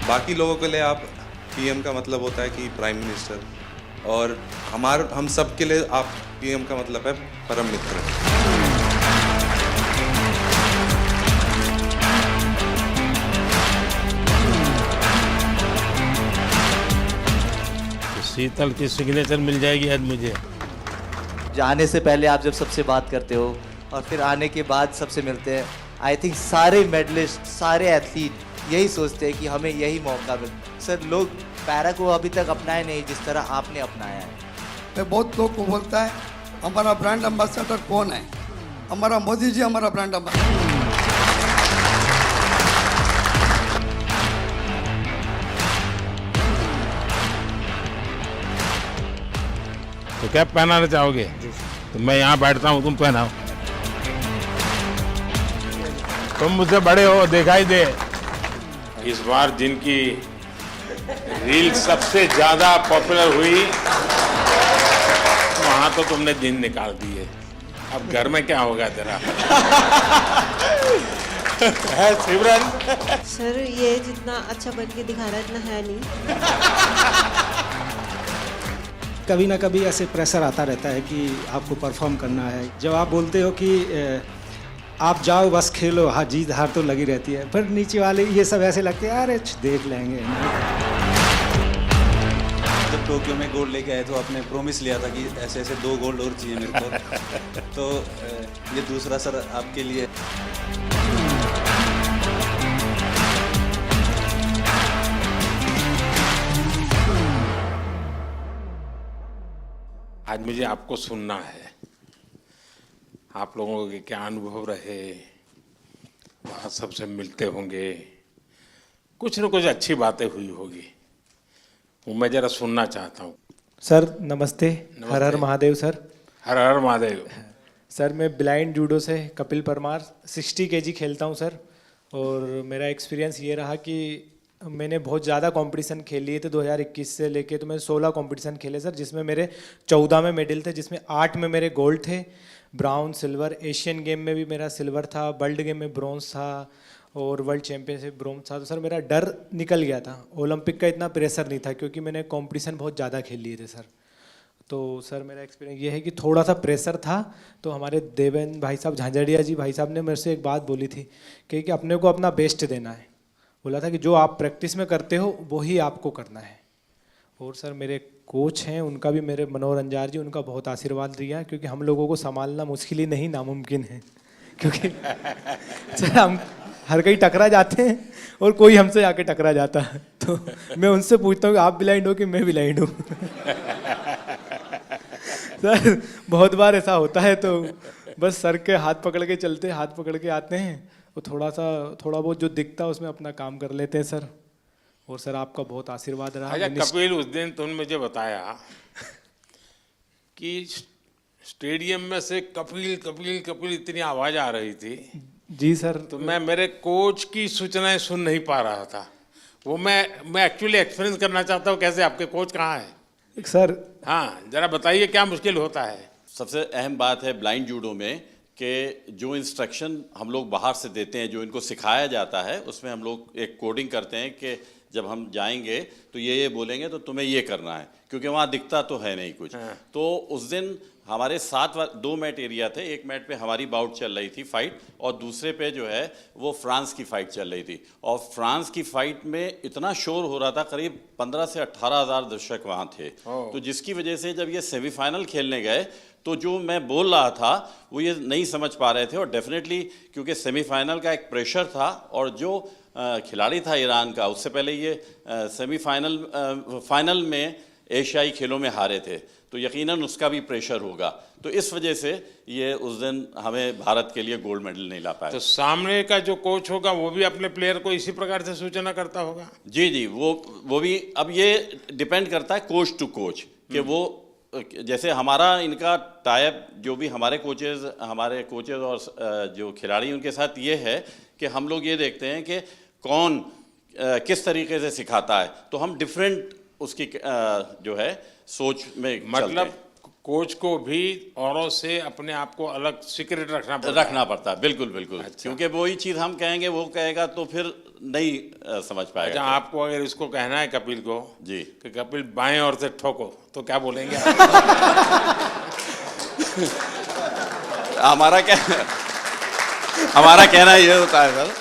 बाकी लोगों के लिए आप पीएम का मतलब होता है कि प्राइम मिनिस्टर, और हम सब के लिए आप पीएम का मतलब है परम मित्र। शीतल की सिग्नेचर मिल जाएगी आज मुझे। जाने से पहले आप जब सबसे बात करते हो और फिर आने के बाद सबसे मिलते हैं, आई थिंक सारे मेडलिस्ट, सारे एथलीट यही सोचते हैं कि हमें यही मौका मिले। सर, लोग पैरा को अभी तक अपनाए नहीं जिस तरह आपने अपनाया है। मैं बहुत लोग को बोलता है हमारा ब्रांड एम्बेसडर कौन है, हमारा मोदी जी हमारा ब्रांड एम्बेसडर। तो कैप पहनाना चाहोगे? तो मैं यहाँ बैठता हूँ, तुम पहनाओ। तुम मुझसे बड़े हो, दिखाई दे। इस बार जिनकी रील सबसे ज्यादा पॉपुलर हुई, वहां तो तुमने दिन निकाल दिए। अब घर में क्या होगा तेरा? है सिमरन? सर, ये जितना अच्छा बन के दिखा रहा है इतना है नहीं। कभी ना कभी ऐसे प्रेशर आता रहता है कि आपको परफॉर्म करना है। जब आप बोलते हो कि आप जाओ बस खेलो, हाँ जीत हार तो लगी रहती है, पर नीचे वाले ये सब ऐसे लगते हैं अरे देख लेंगे। जब टोक्यो में गोल्ड लेके आए तो आपने प्रॉमिस लिया था कि ऐसे ऐसे 2 गोल्ड और चाहिए मेरे को। तो ये दूसरा सर आपके लिए। आज मुझे आपको सुनना है, आप लोगों के क्या अनुभव रहे, वहाँ सबसे मिलते होंगे, कुछ न कुछ अच्छी बातें हुई होगी, वो मैं जरा सुनना चाहता हूँ। सर नमस्ते, हर हर महादेव सर। हर हर महादेव। सर, मैं ब्लाइंड जूडो से कपिल परमार 60 केजी खेलता हूँ सर, और मेरा एक्सपीरियंस ये रहा कि मैंने बहुत ज़्यादा कंपटीशन खेल लिए थे। 2021 से लेके तो मैं 16 कंपटीशन खेले सर, जिसमें मेरे 14 में मेडल थे, जिसमें 8 में मेरे गोल्ड थे, ब्राउन, सिल्वर। एशियन गेम में भी मेरा सिल्वर था, वर्ल्ड गेम में ब्रॉन्ज था, और वर्ल्ड चैम्पियनशिप ब्रॉन्ज था। तो सर मेरा डर निकल गया था, ओलंपिक का इतना प्रेशर नहीं था क्योंकि मैंने कंपटीशन बहुत ज़्यादा खेल लिए थे सर। तो सर मेरा एक्सपीरियंस ये है कि थोड़ा सा प्रेशर था। तो हमारे देवेंद्र भाई साहब, झांझड़िया जी भाई साहब ने मेरे से एक बात बोली थी कि अपने को अपना बेस्ट देना है। बोला था कि जो आप प्रैक्टिस में करते हो वही आपको करना है। और सर मेरे कोच हैं, उनका भी, मेरे मनोहर अंजार जी, उनका बहुत आशीर्वाद दिया, क्योंकि हम लोगों को संभालना मुश्किल ही नहीं नामुमकिन है। क्योंकि सर हम हर कहीं टकरा जाते हैं और कोई हमसे आके टकरा जाता है। तो मैं उनसे पूछता हूँ कि आप ब्लाइंड हो कि मैं ब्लाइंड हूँ। सर बहुत बार ऐसा होता है, तो बस सर के हाथ पकड़ के चलते, हाथ पकड़ के आते हैं, वो थोड़ा बहुत जो दिखता है उसमें अपना काम कर लेते हैं सर। और सर आपका बहुत आशीर्वाद रहा। अच्छा कपिल, उस दिन तुमने मुझे बताया कि स्टेडियम में से कपिल कपिल कपिल इतनी आवाज आ रही थी। जी सर। तो मैं मेरे कोच की सूचनाएं सुन नहीं पा रहा था। वो मैं एक्चुअली एक्सपीरियंस करना चाहता हूँ, कैसे आपके कोच कहाँ है सर? हाँ जरा बताइए क्या मुश्किल होता है। सबसे अहम बात है ब्लाइंड जूडो में कि जो इंस्ट्रक्शन हम लोग बाहर से देते हैं, जो इनको सिखाया जाता है, उसमें हम लोग एक कोडिंग करते हैं कि जब हम जाएंगे तो ये बोलेंगे तो तुम्हें ये करना है, क्योंकि वहाँ दिखता तो है नहीं कुछ। तो उस दिन हमारे 2 मैट एरिया थे। एक मैट पे हमारी बाउट चल रही थी फाइट, और दूसरे पे जो है वो फ्रांस की फाइट चल रही थी। और फ्रांस की फाइट में इतना शोर हो रहा था, करीब 15 से 18 हज़ार दर्शक वहाँ थे। तो जिसकी वजह से जब ये सेमीफाइनल खेलने गए तो जो मैं बोल रहा था वो ये नहीं समझ पा रहे थे। और डेफिनेटली क्योंकि सेमीफाइनल का एक प्रेशर था, और जो खिलाड़ी था ईरान का, उससे पहले ये फाइनल में एशियाई खेलों में हारे थे, तो यकीनन उसका भी प्रेशर होगा। तो इस वजह से ये उस दिन हमें भारत के लिए गोल्ड मेडल नहीं ला पाया। तो सामने का जो कोच होगा वो भी अपने प्लेयर को इसी प्रकार से सूचना करता होगा? जी जी, वो भी। अब ये डिपेंड करता है कोच टू कोच कि वो, जैसे हमारा इनका टाइप, जो भी हमारे कोचेज और जो खिलाड़ी उनके साथ ये है कि हम लोग ये देखते हैं कि कौन किस तरीके से सिखाता है, तो हम डिफरेंट उसकी जो है सोच में मतलब कोच को भी औरों से अपने आप को अलग सीक्रेट रखना पड़ता रखना पड़ता है, बिल्कुल बिल्कुल। क्योंकि वही चीज़ हम कहेंगे वो कहेगा तो फिर नहीं समझ अच्छा, पाएगा। आपको अगर इसको कहना है कपिल को जी कि कपिल बाएं ओर से ठोको, तो क्या बोलेंगे आप? हमारा कहना ये होता है सर,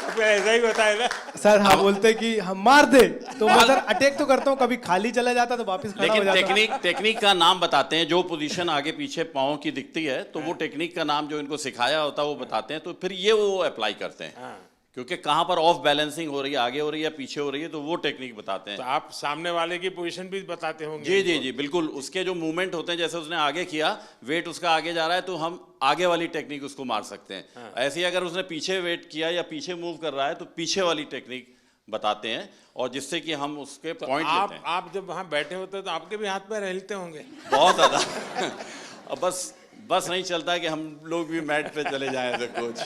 कपिल ऐसा ही होता है ना। सर हाँ बोलते कि हम मार दे, तो मैं सर अटैक तो करता हूँ, कभी खाली चला जाता तो वापस खड़ा हो लेकिन जाता। टेक्निक का नाम बताते हैं। जो पोजीशन आगे पीछे पाँव की दिखती है तो वो टेक्निक का नाम जो इनको सिखाया होता है वो बताते हैं, तो फिर ये वो अप्लाई करते हैं। क्योंकि कहाँ पर ऑफ बैलेंसिंग हो रही है, आगे हो रही है, पीछे हो रही है, तो वो टेक्निक बताते हैं। तो आप सामने वाले की पोजीशन भी बताते होंगे? जी जी जी बिल्कुल। उसके जो मूवमेंट होते हैं, जैसे उसने आगे किया, वेट उसका आगे जा रहा है, तो हम आगे वाली टेक्निक उसको मार सकते हैं। ऐसे ही अगर उसने पीछे वेट किया या पीछे मूव कर रहा है तो पीछे वाली टेक्निक बताते हैं, और जिससे कि हम उसके पॉइंट लेते हैं। आप जब वहाँ बैठे होते हैं तो आपके भी हाथ पैर हिलते होंगे? बहुत ज़्यादा। अब बस नहीं चलता है कि हम लोग भी मैट पे चले जाएं ऐसे कोच।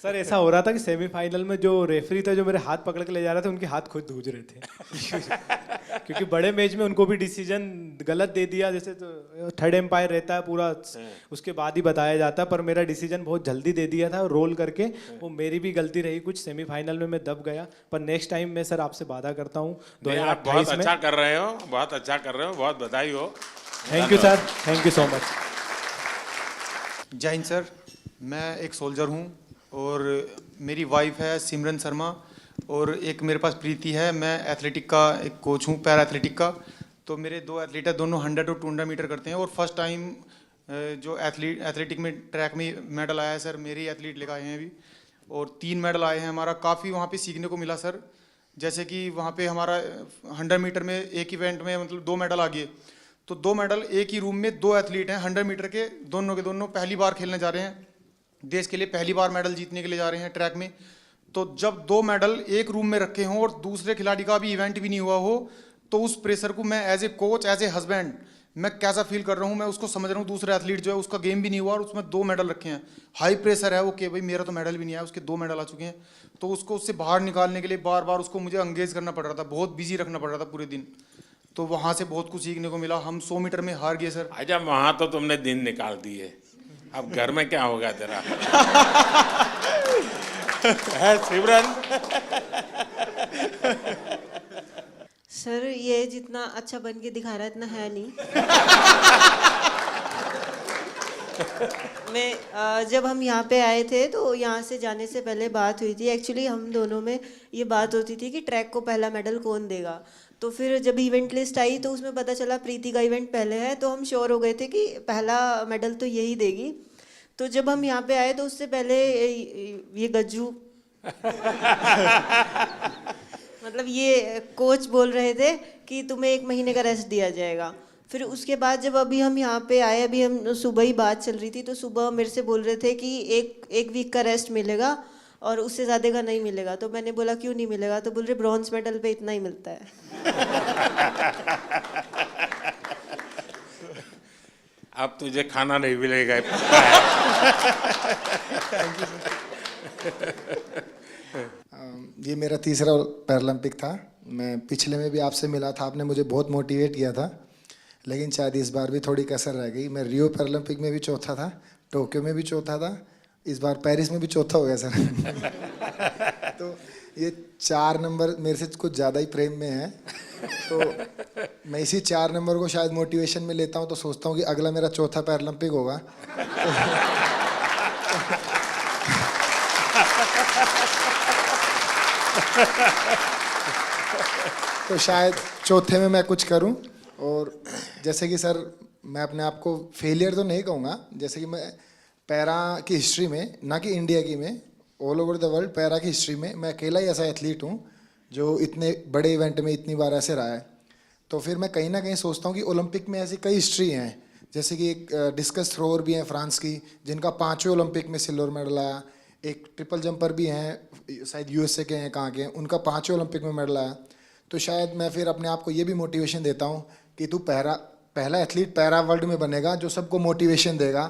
सर ऐसा हो रहा था कि सेमीफाइनल में जो रेफरी था जो मेरे हाथ पकड़ के ले जा रहे थे, उनके हाथ खुद धूज रहे थे। क्योंकि बड़े मैच में उनको भी डिसीजन गलत दे दिया, जैसे तो थर्ड एम्पायर रहता है पूरा, उसके बाद ही बताया जाता है, पर मेरा डिसीजन बहुत जल्दी दे दिया था रोल करके। वो मेरी भी गलती रही कुछ, सेमीफाइनल में मैं दब गया। पर नेक्स्ट टाइम मैं सर आपसे वादा करता हूँ 2028 बहुत में। अच्छा कर रहे हो, बहुत अच्छा कर रहे हो, बहुत बधाई हो। Thank you sir, thank you so much. जय हिंद सर, मैं एक सोल्जर हूँ और मेरी वाइफ है सिमरन शर्मा, और एक मेरे पास प्रीति है। मैं एथलेटिक का एक कोच हूँ, पैरा एथलेटिक का। तो मेरे दो एथलीट है, दोनों 100 और 200 मीटर करते हैं, और फर्स्ट टाइम जो एथलेटिक में ट्रैक में मेडल आया है सर, मेरे एथलीट लेकर आए हैं अभी, और 3 मेडल आए हैं। हमारा काफ़ी वहाँ पे सीखने को मिला सर। जैसे कि वहाँ पे हमारा 100 मीटर में एक इवेंट में मतलब 2 मेडल आ गए, तो 2 मेडल एक ही रूम में 2 एथलीट हैं 100 मीटर के, दोनों के दोनों पहली बार खेलने जा रहे हैं, देश के लिए पहली बार मेडल जीतने के लिए जा रहे हैं ट्रैक में। तो जब 2 मेडल एक रूम में रखे हों और दूसरे खिलाड़ी का भी इवेंट भी नहीं हुआ हो, तो उस प्रेशर को मैं as a coach, as a husband, मैं कैसा फील कर रहा हूँ, मैं उसको समझ रहा हूँ। दूसरा एथलीट जो है उसका गेम भी नहीं हुआ और उसमें 2 मेडल रखे हैं, हाई प्रेशर है वो कि भाई मेरा तो मेडल भी नहीं आया, उसके 2 मेडल आ चुके हैं। तो उसको उससे बाहर निकालने के लिए बार बार उसको मुझे एंगेज करना पड़ रहा था, बहुत बिजी रखना पड़ रहा था पूरे दिन। तो वहाँ से बहुत कुछ सीखने को मिला। हम 100 मीटर में हार गए सर। अच्छा, वहाँ तो तुमने दिन निकाल दिए, अब घर में क्या होगा तेरा? है सिमरन? सर ये जितना अच्छा बन के दिखा रहा है इतना है नहीं। मैं जब हम यहाँ पे आए थे तो यहाँ से जाने से पहले बात हुई थी, एक्चुअली हम दोनों में ये बात होती थी कि ट्रैक को पहला मेडल कौन देगा। तो फिर जब इवेंट लिस्ट आई तो उसमें पता चला प्रीति का इवेंट पहले है, तो हम श्योर हो गए थे कि पहला मेडल तो यही देगी। तो जब हम यहाँ पे आए तो उससे पहले ये गज्जू मतलब ये कोच बोल रहे थे कि तुम्हें 1 महीने का रेस्ट दिया जाएगा। फिर उसके बाद जब अभी हम यहाँ पे आए, अभी हम सुबह ही बात चल रही थी, तो सुबह मेरे से बोल रहे थे कि एक वीक का रेस्ट मिलेगा और उससे ज़्यादा का नहीं मिलेगा। तो मैंने बोला क्यों नहीं मिलेगा, तो बोल रहे ब्रॉन्ज मेडल पे इतना ही मिलता है। अब तुझे खाना नहीं मिलेगा। ये मेरा तीसरा पैरालंपिक था। मैं पिछले में भी आपसे मिला था, आपने मुझे बहुत मोटिवेट किया था, लेकिन शायद इस बार भी थोड़ी कसर रह गई। मैं रियो पैरालंपिक में भी चौथा था, टोक्यो में भी चौथा था, इस बार पेरिस में भी चौथा हो गया सर। तो ये 4 नंबर मेरे से कुछ ज़्यादा ही प्रेम में है, तो मैं इसी 4 नंबर को शायद मोटिवेशन में लेता हूँ। तो सोचता हूँ कि अगला मेरा चौथा पैरालंपिक होगा। तो शायद चौथे में मैं कुछ करूं। और जैसे कि सर मैं अपने आप को फेलियर तो नहीं कहूँगा, जैसे कि मैं पैरा की हिस्ट्री में, ना कि इंडिया की में, all over the world para की हिस्ट्री में मैं अकेला ही ऐसा एथलीट हूँ जो इतने बड़े इवेंट में इतनी बार ऐसे रहा है। तो फिर मैं कहीं ना कहीं सोचता हूँ कि ओलंपिक में ऐसी कई हिस्ट्री हैं, जैसे कि एक डिस्कस थ्रोअर भी हैं फ्रांस की, जिनका 5वें ओलंपिक में सिल्वर मेडल आया। एक ट्रिपल जंपर भी हैं, शायद यूएसए के हैं, कहाँ के हैं, उनका 5वें ओलंपिक में मेडल आया। तो शायद मैं फिर अपने आप को ये भी मोटिवेशन देता हूँ कि तू पहला एथलीट पैरा वर्ल्ड में बनेगा जो सबको मोटिवेशन देगा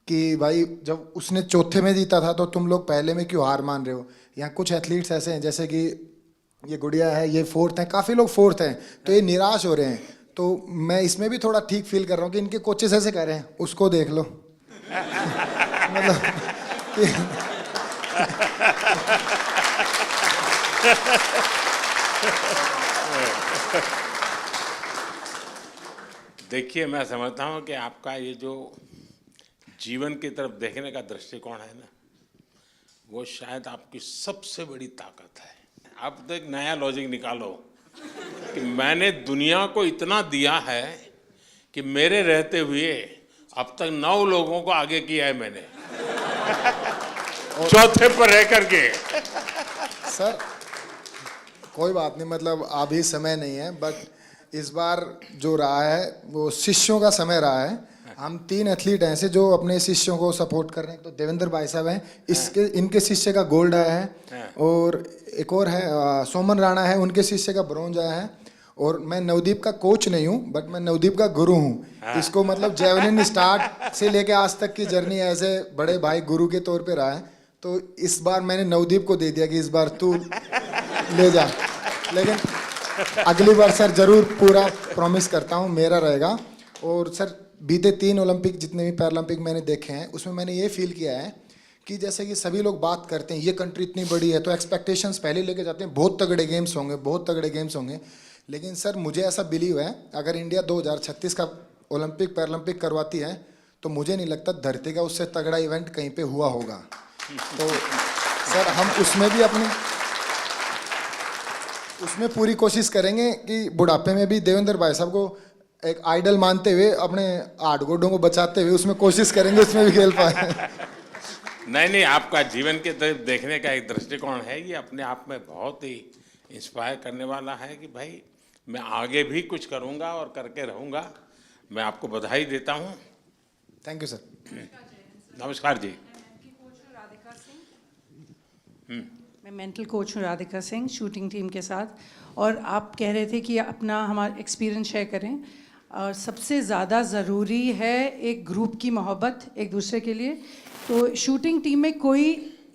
कि भाई जब उसने चौथे में जीता था तो तुम लोग पहले में क्यों हार मान रहे हो। यहाँ कुछ एथलीट्स ऐसे हैं, जैसे कि ये गुड़िया है, ये 4th हैं, काफ़ी लोग 4th हैं, तो ये निराश हो रहे हैं। तो मैं इसमें भी थोड़ा ठीक फील कर रहा हूँ कि इनके कोचेस ऐसे कह रहे हैं, उसको देख लो। मतलब देखिए, मैं समझता हूँ कि आपका ये जो जीवन की तरफ देखने का दृष्टिकोण है ना, वो शायद आपकी सबसे बड़ी ताकत है। आप तो एक नया लॉजिक निकालो कि मैंने दुनिया को इतना दिया है कि मेरे रहते हुए अब तक 9 लोगों को आगे किया है मैंने, चौथे पर रह करके। सर कोई बात नहीं, मतलब अभी समय नहीं है, बट इस बार जो रहा है वो शिष्यों का समय रहा है। हम 3 एथलीट हैं ऐसे जो अपने शिष्यों को सपोर्ट कर रहे हैं। तो देवेंद्र भाई साहब हैं, इनके शिष्य का गोल्ड आया है, और एक और है सोमन राणा है, उनके शिष्य का ब्रॉन्ज आया है। और मैं नवदीप का कोच नहीं हूँ, बट मैं नवदीप का गुरु हूँ। इसको मतलब जेवलिन स्टार्ट से लेके आज तक की जर्नी ऐसे बड़े भाई गुरु के तौर पे रहा है। तो इस बार मैंने नवदीप को दे दिया कि इस बार तू ले जा, लेकिन अगली बार सर जरूर पूरा प्रॉमिस करता हूँ मेरा रहेगा। और सर बीते 3 ओलंपिक जितने भी पैरालंपिक मैंने देखे हैं, उसमें मैंने ये फील किया है कि जैसे कि सभी लोग बात करते हैं ये कंट्री इतनी बड़ी है तो एक्सपेक्टेशंस पहले लेके जाते हैं, बहुत तगड़े गेम्स होंगे, बहुत तगड़े गेम्स होंगे। लेकिन सर मुझे ऐसा बिलीव है, अगर इंडिया 2036 का ओलंपिक पैरालंपिक करवाती है तो मुझे नहीं लगता धरती का उससे तगड़ा इवेंट कहीं पे हुआ होगा। तो सर हम उसमें पूरी कोशिश करेंगे कि बुढ़ापे में भी देवेंद्र भाई साहब को एक आइडल मानते हुए, अपने 8 गोडों को बचाते हुए उसमें कोशिश करेंगे उसमें भी खेल पाए। नहीं, आपका जीवन के तरफ देखने का एक दृष्टिकोण है, ये अपने आप में बहुत ही इंस्पायर करने वाला है कि भाई मैं आगे भी कुछ करूंगा और करके रहूंगा। मैं आपको बधाई देता हूं। Thank you sir. नमस्कार जी। मैं मेंटल कोच हूँ राधिका सिंह, शूटिंग टीम के साथ। और आप कह रहे थे कि अपना हमारा एक्सपीरियंस शेयर करें, और सबसे ज़्यादा ज़रूरी है एक ग्रुप की मोहब्बत एक दूसरे के लिए। तो शूटिंग टीम में कोई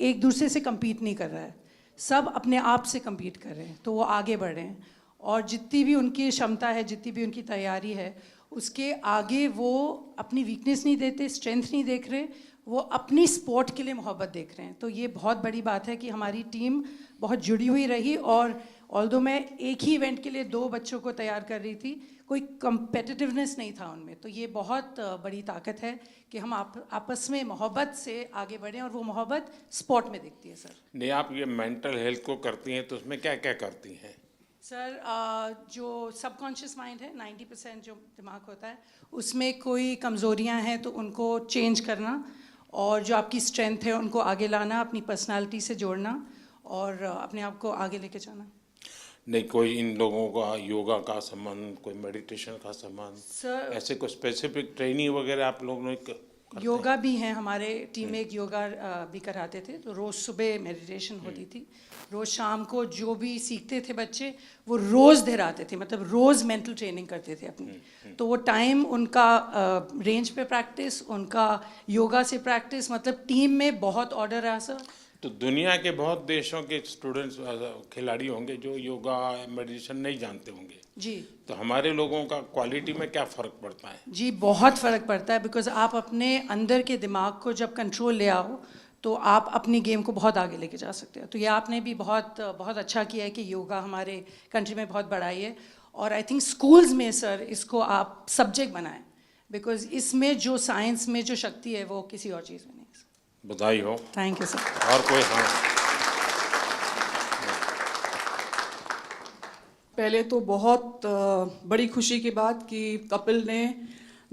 एक दूसरे से compete नहीं कर रहा है, सब अपने आप से compete कर रहे हैं, तो वो आगे बढ़ रहे हैं। और जितनी भी उनकी क्षमता है, जितनी भी उनकी तैयारी है, उसके आगे वो अपनी वीकनेस नहीं देते, स्ट्रेंथ नहीं देख रहे, वो अपनी स्पोर्ट के लिए मोहब्बत देख रहे हैं। तो ये बहुत बड़ी बात है कि हमारी टीम बहुत जुड़ी हुई रही। और ऑल्दो मैं एक ही इवेंट के लिए 2 बच्चों को तैयार कर रही थी, कोई कंपेटिटिवनेस नहीं था उनमें। तो ये बहुत बड़ी ताकत है कि हम आपस में मोहब्बत से आगे बढ़ें, और वो मोहब्बत स्पोर्ट में दिखती है। सर नहीं, आप ये मेंटल हेल्थ को करती हैं तो उसमें क्या क्या करती हैं? सर जो सबकॉन्शियस माइंड है, 90% जो दिमाग होता है, उसमें कोई कमज़ोरियां हैं तो उनको चेंज करना, और जो आपकी स्ट्रेंथ है उनको आगे लाना, अपनी पर्सनालिटी से जोड़ना और अपने आप को आगे लेके जाना। नहीं, कोई इन लोगों का योगा का संबंध, कोई मेडिटेशन का संबंध, सर ऐसे कोई स्पेसिफिक ट्रेनिंग वगैरह आप लोगों ने योगा भी हैं हमारे टीम में, एक योगा भी कराते थे। तो रोज़ सुबह मेडिटेशन होती थी, रोज़ शाम को जो भी सीखते थे बच्चे वो रोज़ दोहराते थे, मतलब रोज़ मेंटल ट्रेनिंग करते थे अपनी। तो वो टाइम उनका रेंज पे प्रैक्टिस, उनका योगा से प्रैक्टिस, मतलब टीम में बहुत ऑर्डर रहा सर। तो दुनिया के बहुत देशों के स्टूडेंट्स खिलाड़ी होंगे जो योगा मेडिटेशन नहीं जानते होंगे जी। तो हमारे लोगों का क्वालिटी में क्या फ़र्क पड़ता है? जी बहुत फ़र्क पड़ता है, बिकॉज आप अपने अंदर के दिमाग को जब कंट्रोल ले आओ तो आप अपनी गेम को बहुत आगे लेके जा सकते हो। तो ये आपने भी बहुत बहुत अच्छा किया है कि योगा हमारे कंट्री में बहुत बढ़ाई है। और आई थिंक स्कूल्स में सर इसको आप सब्जेक्ट बनाएं, बिकॉज इसमें जो साइंस में जो शक्ति है वो किसी और चीज़ में नहीं है। बधाई हो। Thank you sir. और कोई? हाँ, पहले तो बहुत बड़ी खुशी की बात कि कपिल ने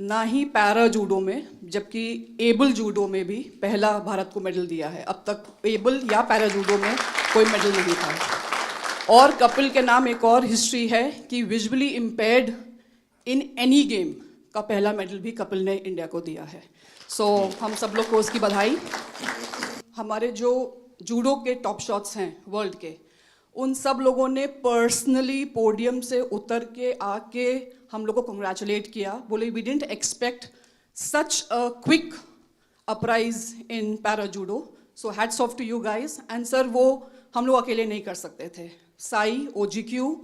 ना ही पैरा जूडो में जबकि एबल जूडो में भी पहला भारत को मेडल दिया है। अब तक एबल या पैरा जूडो में कोई मेडल नहीं था। और कपिल के नाम एक और हिस्ट्री है कि visually impaired in any game का पहला मेडल भी कपिल ने इंडिया को दिया है। सो हम सब लोग को उसकी बधाई। हमारे जो जूडो के टॉप शॉट्स हैं वर्ल्ड के, उन सब लोगों ने पर्सनली पोडियम से उतर के आके हम लोग को कंग्रेचुलेट किया, बोले we didn't expect such a quick uprise in para judo, so hats off to you guys. And sir वो हम लोग अकेले नहीं कर सकते थे। साई, OGQ,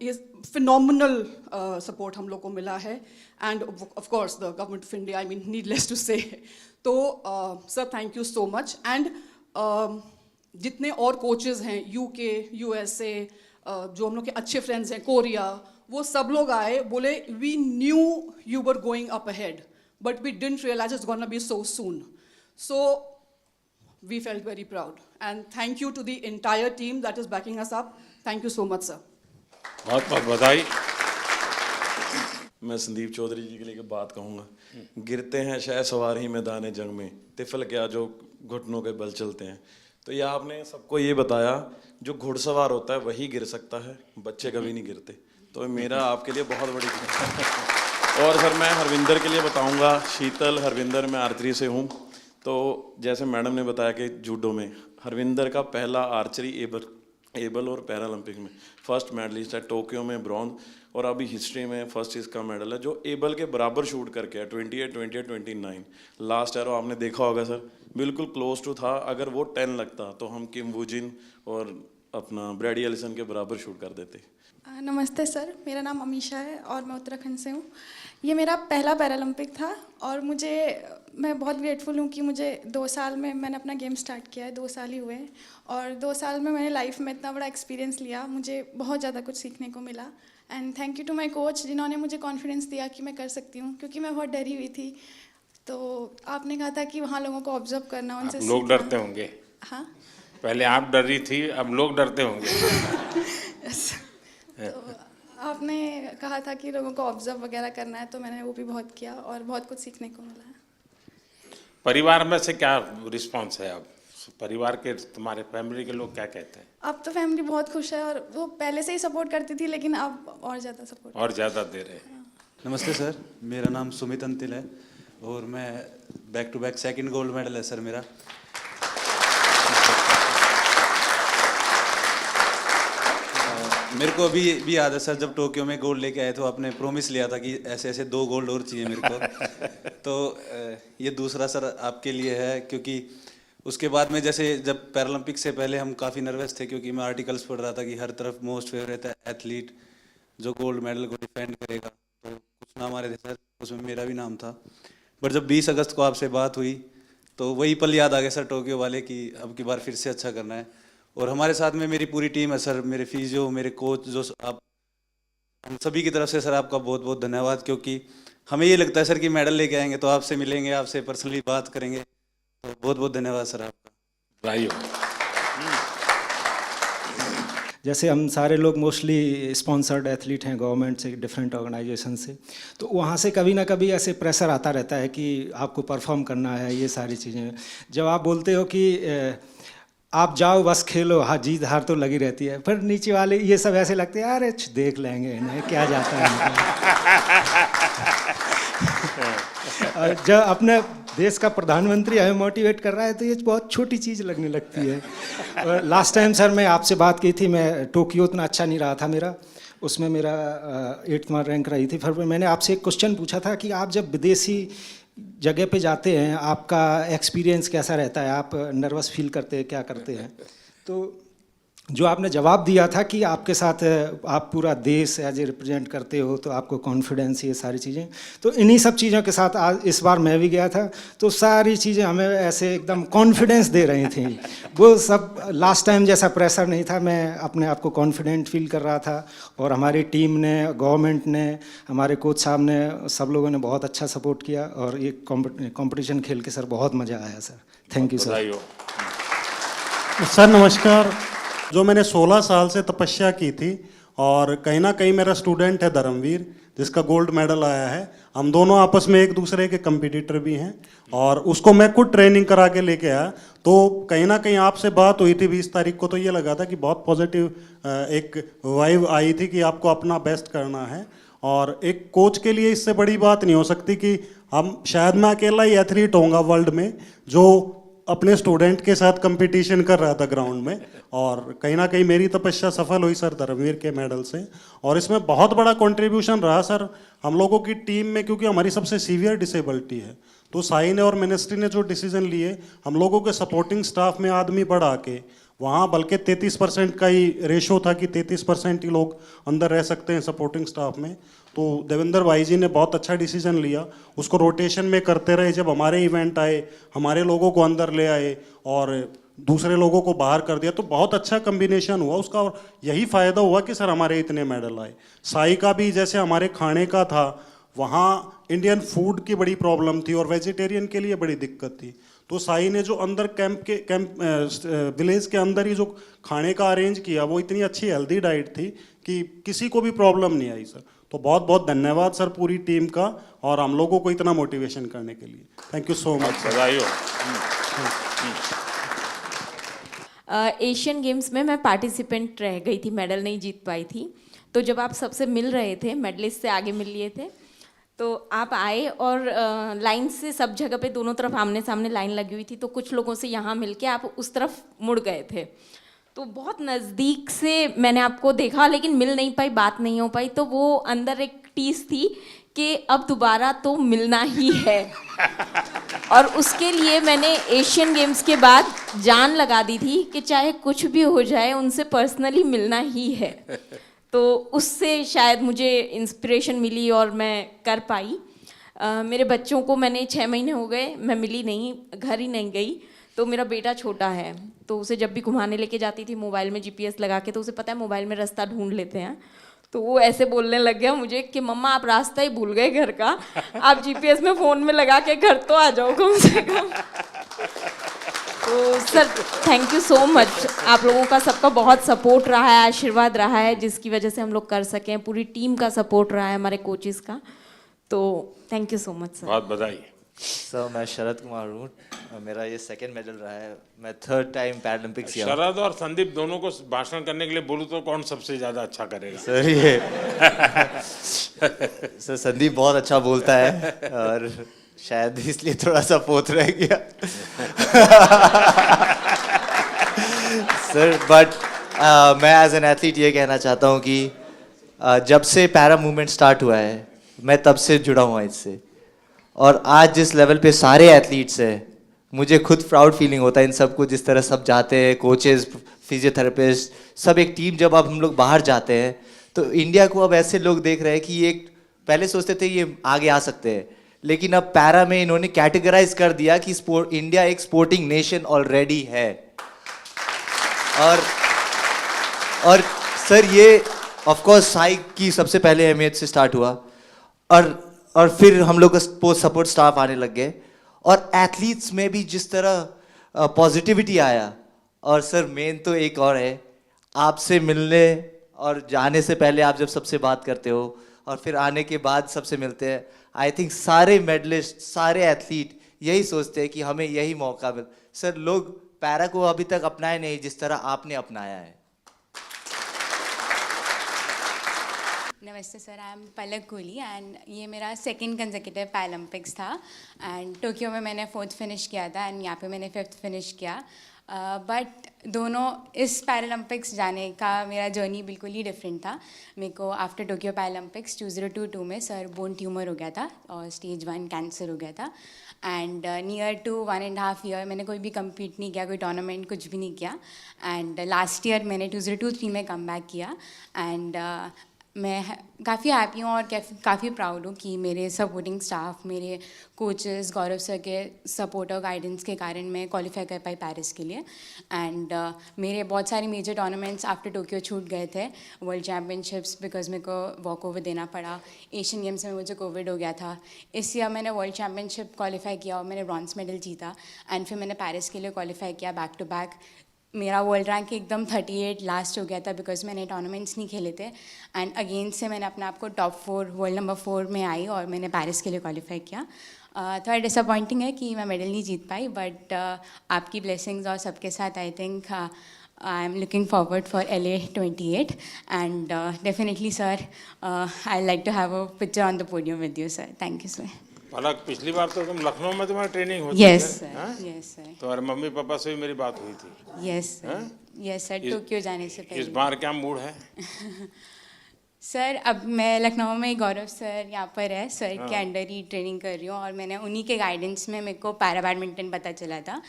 ये फिनोमिनल सपोर्ट हम लोग को मिला है and of course the government of India, I mean needless to say. तो sir thank you so much. And जितने और कोचेज़ हैं यूके, यूएसए, जो हम लोग के अच्छे फ्रेंड्स हैं, कोरिया, वो सब लोग आए, बोले we knew you were going up ahead but we didn't realise it's gonna be so soon. So we felt very proud and thank you to the entire team that is backing us up. Thank you so much sir. बहुत बहुत बधाई। मैं संदीप चौधरी जी के लिए बात कहूँगा। गिरते हैं शह सवार ही मैदान जंग में, तिफल क्या जो घुटनों के बल चलते हैं। तो ये आपने सबको ये बताया जो घुड़सवार होता है वही गिर सकता है, बच्चे कभी नहीं गिरते। तो मेरा आपके लिए बहुत बड़ी और सर मैं हरविंदर के लिए बताऊँगा। शीतल हरविंदर, मैं आर्चरी से हूँ। तो जैसे मैडम ने बताया कि जूडो में हरविंदर का पहला आर्चरी एबल और पैरालंपिक में फर्स्ट मेडलिस्ट है, टोक्यो में ब्रॉन्ज, और अभी हिस्ट्री में फर्स्ट इसका मेडल है जो एबल के बराबर शूट करके है 28, 28, 29। लास्ट एरो आपने देखा होगा सर, बिल्कुल क्लोज टू था। अगर वो 10 लगता तो हम किम वूजिन और अपना ब्रैडी एलिसन के बराबर शूट कर देते। नमस्ते सर, मेरा नाम अमीशा है और मैं उत्तराखंड से हूँ। ये मेरा पहला पैरालंपिक था और मैं बहुत ग्रेटफुल हूँ कि मुझे 2 साल में मैंने अपना गेम स्टार्ट किया है, 2 साल ही हुए हैं और 2 साल में मैंने लाइफ में इतना बड़ा एक्सपीरियंस लिया, मुझे बहुत ज़्यादा कुछ सीखने को मिला। And thank you to my coach जिन्होंने मुझे कॉन्फिडेंस दिया कि मैं कर सकती हूँ, क्योंकि मैं बहुत डरी हुई थी। तो आपने कहा था कि वहाँ लोगों को ऑब्जर्व करना, उनसे लोग डरते होंगे। हाँ, पहले आप डर रही थी, अब लोग डरते होंगे। तो आपने कहा था कि लोगों को ऑब्जर्व वगैरह करना है, तो मैंने वो भी बहुत किया और बहुत कुछ सीखने को मिला है। परिवार में से क्या रिस्पांस है? अब परिवार के, तुम्हारे फैमिली के लोग क्या कहते हैं? अब तो फैमिली बहुत खुश है और वो पहले से ही सपोर्ट करती थी, लेकिन अब और ज़्यादा सपोर्ट, और ज़्यादा दे रहे हैं। नमस्ते सर, मेरा नाम सुमित अंतिल है और मैं back to back 2nd gold medal है सर मेरा। मेरे को अभी याद है सर, जब टोक्यो में गोल्ड लेके आए तो आपने प्रॉमिस लिया था कि ऐसे ऐसे 2 गोल्ड और चाहिए मेरे को। तो ये दूसरा सर आपके लिए है, क्योंकि उसके बाद में जैसे जब पैरालंपिक से पहले हम काफ़ी नर्वस थे, क्योंकि मैं आर्टिकल्स पढ़ रहा था कि हर तरफ मोस्ट फेवरेट एथलीट जो गोल्ड मेडल को डिफेंड करेगा, तो कुछ नाम आ रहे थे सर, उसमें मेरा भी नाम था। बट जब 20 अगस्त को आपसे बात हुई तो वही पल याद आ गया सर टोक्यो वाले, कि अब की बार फिर से अच्छा करना है। और हमारे साथ में मेरी पूरी टीम है सर, मेरे फिजियो, मेरे कोच, जो आप, हम सभी की तरफ से सर आपका बहुत बहुत धन्यवाद। क्योंकि हमें ये लगता है सर कि मेडल लेके आएंगे तो आपसे मिलेंगे, आपसे पर्सनली बात करेंगे, तो बहुत बहुत धन्यवाद सर आपका। भाइयों, जैसे हम सारे लोग मोस्टली स्पॉन्सर्ड एथलीट हैं गवर्नमेंट से, डिफरेंट ऑर्गेनाइजेशन से, तो वहाँ से कभी ना कभी ऐसे प्रेशर आता रहता है कि आपको परफॉर्म करना है, ये सारी चीज़ें। जब आप बोलते हो कि आप जाओ बस खेलो, हाँ जीत हार तो लगी रहती है, पर नीचे वाले ये सब ऐसे लगते हैं अरे देख लेंगे इन्हें, क्या जाता है। और जब अपने देश का प्रधानमंत्री हमें मोटिवेट कर रहा है तो ये बहुत छोटी चीज़ लगने लगती है। और लास्ट टाइम सर मैं आपसे बात की थी, मैं टोक्यो उतना अच्छा नहीं रहा था मेरा, उसमें मेरा 8वां रैंक रही थी। फिर मैंने आपसे एक क्वेश्चन पूछा था कि आप जब विदेशी जगह पे जाते हैं आपका एक्सपीरियंस कैसा रहता है, आप नर्वस फील करते हैं, क्या करते हैं? तो जो आपने जवाब दिया था कि आपके साथ आप पूरा देश एज ए रिप्रेजेंट करते हो तो आपको कॉन्फिडेंस, ये सारी चीज़ें, तो इन्हीं सब चीज़ों के साथ आज इस बार मैं भी गया था, तो सारी चीज़ें हमें ऐसे एकदम कॉन्फिडेंस दे रही थी। वो सब लास्ट टाइम जैसा प्रेशर नहीं था, मैं अपने आप को कॉन्फिडेंट फील कर रहा था। और हमारी टीम ने, गवर्नमेंट ने, हमारे कोच साहब ने, सब लोगों ने बहुत अच्छा सपोर्ट किया और ये कॉम्पिटिशन खेल के सर बहुत मज़ा आया sir. Thank you sir. Sir नमस्कार। जो मैंने 16 साल से तपस्या की थी और कहीं ना कहीं मेरा स्टूडेंट है धर्मवीर, जिसका गोल्ड मेडल आया है। हम दोनों आपस में एक दूसरे के कंपटीटर भी हैं और उसको मैं खुद ट्रेनिंग करा के लेके आया। तो कहीं ना कहीं आपसे बात हुई थी 20 तारीख को, तो ये लगा था कि बहुत पॉजिटिव एक वाइब आई थी कि आपको अपना बेस्ट करना है। और एक कोच के लिए इससे बड़ी बात नहीं हो सकती कि हम, शायद मैं अकेला ही एथलीट होऊंगा वर्ल्ड में जो अपने स्टूडेंट के साथ कंपटीशन कर रहा था ग्राउंड में। और कहीं ना कहीं मेरी तपस्या सफल हुई सर धर्मवीर के मेडल से। और इसमें बहुत बड़ा कंट्रीब्यूशन रहा सर हम लोगों की टीम में, क्योंकि हमारी सबसे सीवियर डिसेबिलिटी है। तो साई ने और मिनिस्ट्री ने जो डिसीजन लिए, हम लोगों के सपोर्टिंग स्टाफ में आदमी बढ़ा के वहाँ बल्कि 33% का ही रेशो था कि 33% ही लोग अंदर रह सकते हैं सपोर्टिंग स्टाफ में। तो देवेंद्र भाई जी ने बहुत अच्छा डिसीजन लिया, उसको रोटेशन में करते रहे। जब हमारे इवेंट आए, हमारे लोगों को अंदर ले आए और दूसरे लोगों को बाहर कर दिया, तो बहुत अच्छा कम्बिनेशन हुआ उसका। और यही फ़ायदा हुआ कि सर हमारे इतने मेडल आए। साई का भी जैसे हमारे खाने का था, वहाँ इंडियन फूड की बड़ी प्रॉब्लम थी और वेजिटेरियन के लिए बड़ी दिक्कत थी। तो साई ने जो अंदर विलेज के अंदर ही जो खाने का अरेंज किया, वो इतनी अच्छी हेल्दी डाइट थी कि किसी को भी प्रॉब्लम नहीं आई सर। तो बहुत बहुत धन्यवाद सर पूरी टीम का, और हम लोगों को इतना मोटिवेशन करने के लिए। Thank you so much. बधाई हो। एशियन गेम्स में मैं पार्टिसिपेंट रह गई थी, मेडल नहीं जीत पाई थी। तो जब आप सबसे मिल रहे थे, मेडलिस्ट से आगे मिल लिए थे, तो आप आए और लाइन से सब जगह पे दोनों तरफ आमने सामने लाइन लगी हुई थी। तो कुछ लोगों से यहाँ मिलके आप उस तरफ मुड़ गए थे। तो बहुत नज़दीक से मैंने आपको देखा, लेकिन मिल नहीं पाई, बात नहीं हो पाई। तो वो अंदर एक टीस थी कि अब दोबारा तो मिलना ही है। और उसके लिए मैंने एशियन गेम्स के बाद जान लगा दी थी कि चाहे कुछ भी हो जाए, उनसे पर्सनली मिलना ही है। तो उससे शायद मुझे इंस्पिरेशन मिली और मैं कर पाई। मेरे बच्चों को मैंने 6 महीने हो गए, मैं मिली नहीं, घर ही नहीं गई। तो मेरा बेटा छोटा है, तो उसे जब भी घुमाने लेके जाती थी मोबाइल में GPS लगा के, तो उसे पता है मोबाइल में रास्ता ढूंढ लेते हैं। तो वो ऐसे बोलने लग गया मुझे कि मम्मा आप रास्ता ही भूल गए घर का, आप GPS में फ़ोन में लगा के घर तो आ जाओ कम से कम। तो sir thank you so much, आप लोगों का सबका बहुत सपोर्ट रहा है, आशीर्वाद रहा है, जिसकी वजह से हम लोग कर सकें। पूरी टीम का सपोर्ट रहा है, हमारे कोचेस का। तो thank you so much sir. बहुत बधाई। सर मैं शरद कुमार हूँ, मेरा ये 2nd मेडल रहा है। मैं 3rd टाइम पैरालंपिक्स किया। शरद और संदीप दोनों को भाषण करने के लिए बोलूँ तो कौन सबसे ज़्यादा अच्छा करेगा? सर ये सर संदीप बहुत अच्छा बोलता है और शायद इसलिए थोड़ा सा पोत रह गया। सर बट मैं एज एन एथलीट ये कहना चाहता हूँ कि जब से पैरा मूवमेंट स्टार्ट हुआ है, मैं तब से जुड़ा हुआ इससे। और आज जिस लेवल पे सारे एथलीट्स हैं, मुझे खुद प्राउड फीलिंग होता है इन सबको, जिस तरह सब जाते हैं, कोचेस, फिजियोथेरेपिस्ट, सब एक टीम। जब अब हम लोग बाहर जाते हैं तो इंडिया को अब ऐसे लोग देख रहे हैं कि ये पहले सोचते थे ये आगे आ सकते हैं, लेकिन अब पैरा में इन्होंने कैटेगराइज कर दिया कि इंडिया एक स्पोर्टिंग नेशन ऑलरेडी है। और सर ये ऑफ कोर्स साई की सबसे पहले अहमियत से स्टार्ट हुआ, और फिर हम लोग का सपोर्ट स्टाफ आने लग गए, और एथलीट्स में भी जिस तरह पॉजिटिविटी आया। और सर मेन तो एक और है, आपसे मिलने और जाने से पहले आप जब सबसे बात करते हो और फिर आने के बाद सबसे मिलते हैं, आई थिंक सारे मेडलिस्ट, सारे एथलीट यही सोचते हैं कि हमें यही मौका मिल। सर लोग पैरा को अभी तक अपनाए नहीं जिस तरह आपने अपनाया है। नमस्ते sir, I am Palak Kohli and ये मेरा 2nd कंसेक्यूटिव पैरालंपिक्स था। एंड टोक्यो में मैंने 4th फिनिश किया था एंड यहाँ पे मैंने 5th फिनिश किया। बट दोनों इस पैरालंपिक्स जाने का मेरा जर्नी बिल्कुल ही डिफरेंट था। मेरे को आफ्टर टोक्यो पैरालंपिक्स 2022 में सर बोन ट्यूमर हो गया था और स्टेज 1 कैंसर हो गया था। एंड नियर टू 1.5 ईयर मैंने कोई भी कम्पीट नहीं किया, कोई टूर्नामेंट कुछ भी नहीं किया। एंड लास्ट ईयर मैंने 2023 में कम बैक किया। एंड मैं काफ़ी हैप्पी हूँ और काफ़ी प्राउड हूँ कि मेरे सपोर्टिंग स्टाफ, मेरे कोचेस, गौरव सर के सपोर्ट और गाइडेंस के कारण मैं क्वालिफाई कर पाई पेरिस के लिए। एंड मेरे बहुत सारे मेजर टूर्नामेंट्स आफ्टर टोक्यो छूट गए थे। वर्ल्ड चैम्पियनशिप्स बिकॉज मेरे को वॉक ओवर देना पड़ा, एशियन गेम्स में मुझे कोविड हो गया था। इस ईयर मैंने वर्ल्ड चैम्पियनशिप क्वालिफाई किया और मैंने ब्रॉन्ज मेडल जीता। एंड फिर मैंने पेरिस के लिए क्वालिफाई किया बैक टू बैक। मेरा वर्ल्ड रैंक एकदम 38 लास्ट हो गया था बिकॉज मैंने टूर्नामेंट्स नहीं खेले थे। एंड अगेन से मैंने अपने आप को टॉप 4 वर्ल्ड नंबर 4 में आई और मैंने पेरिस के लिए क्वालिफाई किया। थोड़ा डिसअपॉइंटिंग है कि मैं मेडल नहीं जीत पाई, बट आपकी ब्लेसिंग्स और सबके साथ I think I am looking forward for LA 28 and definitely sir I like to have a picture on the podium with you sir. Thank you sir. Palak, पिछली बार तो तुम लखनऊ में तुम्हारी ट्रेनिंग होती Yes, sir. Yes, sir. तो और mummy papa से भी मेरी बात हुई थी। Yes sir, yes sir, Tokyo जाने से पहले। इस बार क्या मूड है? सर अब मैं लखनऊ में गौरव सर यहाँ पर है, सर के अंडर ही ट्रेनिंग कर रही हूँ और मैंने उन्हीं के गाइडेंस में मेरे को पैरा बैडमिंटन पता चला था।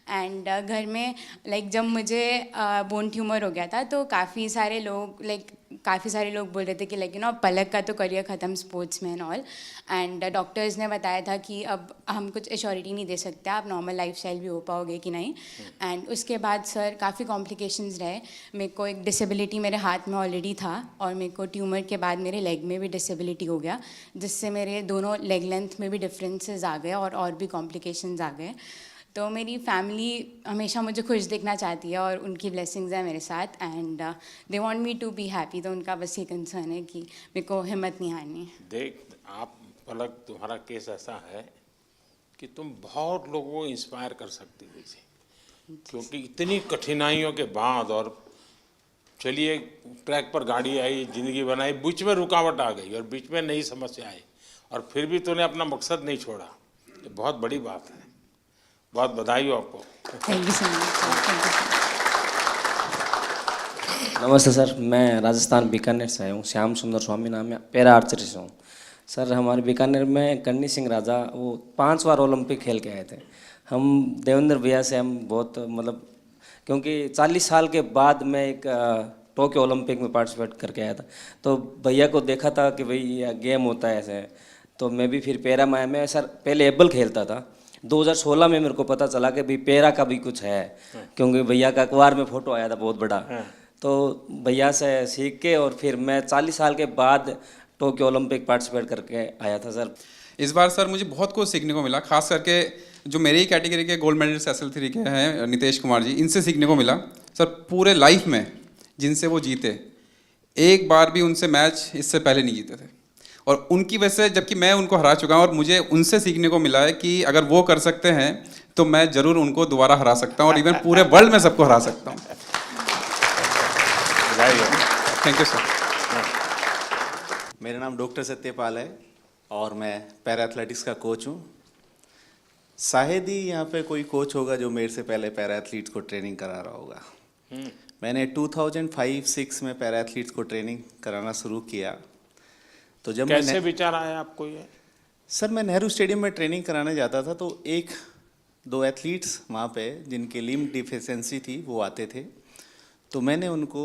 एंड घर में लाइक जब मुझे बोन ट्यूमर हो गया था तो काफ़ी सारे लोग बोल रहे थे कि लाइक यू नो पलक का तो करियर ख़त्म स्पोर्ट्स में एंड ऑल। एंड डॉक्टर्स ने बताया था कि अब हम कुछ एश्योरिटी नहीं दे सकते आप नॉर्मल लाइफस्टाइल भी हो पाओगे कि नहीं। एंड उसके बाद सर काफ़ी कॉम्प्लिकेशंस रहे। मेरे को एक डिसेबिलिटी मेरे हाथ में ऑलरेडी था और मेरे को ट्यूमर के बाद मेरे लेग में भी डिसेबिलिटी हो गया, जिससे मेरे दोनों लेग लेंथ में भी डिफरेंसेस आ गए और भी कॉम्प्लिकेशंस आ गए। तो मेरी फैमिली हमेशा मुझे खुश देखना चाहती है और उनकी ब्लेसिंग्स हैं मेरे साथ and they want me to be happy. तो उनका बस ये कंसर्न है कि मेरे को हिम्मत नहीं हारनी। देख आप पलक, तुम्हारा केस ऐसा है कि तुम बहुत लोगों को इंस्पायर कर सकती हो इसे, क्योंकि इतनी कठिनाइयों के बाद और चलिए ट्रैक पर गाड़ी आई, ज़िंदगी बनाई, बीच में रुकावट आ गई और बीच में नई समस्या आई और फिर भी तूने अपना मकसद नहीं छोड़ा। ये बहुत बड़ी बात है, बहुत बधाई हो आपको। Thank you so much. नमस्ते सर, मैं राजस्थान बीकानेर से आया हूँ। श्याम सुंदर स्वामी नाम है, पैरा आर्चरी से हूँ। सर हमारे बीकानेर में करनी सिंह राजा वो 5 बार ओलंपिक खेल के आए थे। हम देवेंद्र भैया से हम बहुत मतलब, क्योंकि 40 साल के बाद मैं एक टोक्यो ओलंपिक में पार्टिसिपेट करके आया था, तो भैया को देखा था कि भाई ये गेम होता है ऐसे, तो मैं भी फिर पैरा में आया। मैं सर पहले एबल खेलता था, 2016 में मेरे को पता चला कि भाई पैरा का भी कुछ है, क्योंकि भैया का अखबार में फ़ोटो आया था बहुत बड़ा। तो भैया से सीख के और फिर मैं 40 साल के बाद टोक्यो ओलंपिक पार्टिसिपेट करके आया था सर। इस बार सर मुझे बहुत कुछ सीखने को मिला, खास करके जो मेरी कैटेगरी के गोल्ड मेडलिस्ट SL3 के हैं नितेश कुमार जी, इनसे सीखने को मिला। सर पूरे लाइफ में जिनसे वो जीते, एक बार भी उनसे मैच इससे पहले नहीं जीते थे और उनकी वजह से, जबकि मैं उनको हरा चुका हूँ और मुझे उनसे सीखने को मिला है कि अगर वो कर सकते हैं तो मैं ज़रूर उनको दोबारा हरा सकता हूँ और इवन पूरे वर्ल्ड में सबको हरा सकता हूँ। Thank you sir. मेरा नाम डॉक्टर सत्यपाल है और मैं पैरा एथलेटिक्स का कोच हूँ। शायद ही यहाँ पे कोई कोच होगा जो मेरे से पहले पैरा एथलीट्स को ट्रेनिंग करा रहा होगा। मैंने 2005-06 में पैरा एथलीट्स को ट्रेनिंग कराना शुरू किया। तो जब कैसे विचार आया आपको ये? सर मैं नेहरू स्टेडियम में ट्रेनिंग कराने जाता था, तो 1-2 एथलीट्स वहाँ पे जिनके लिम्ब डिफिशेंसी थी वो आते थे, तो मैंने उनको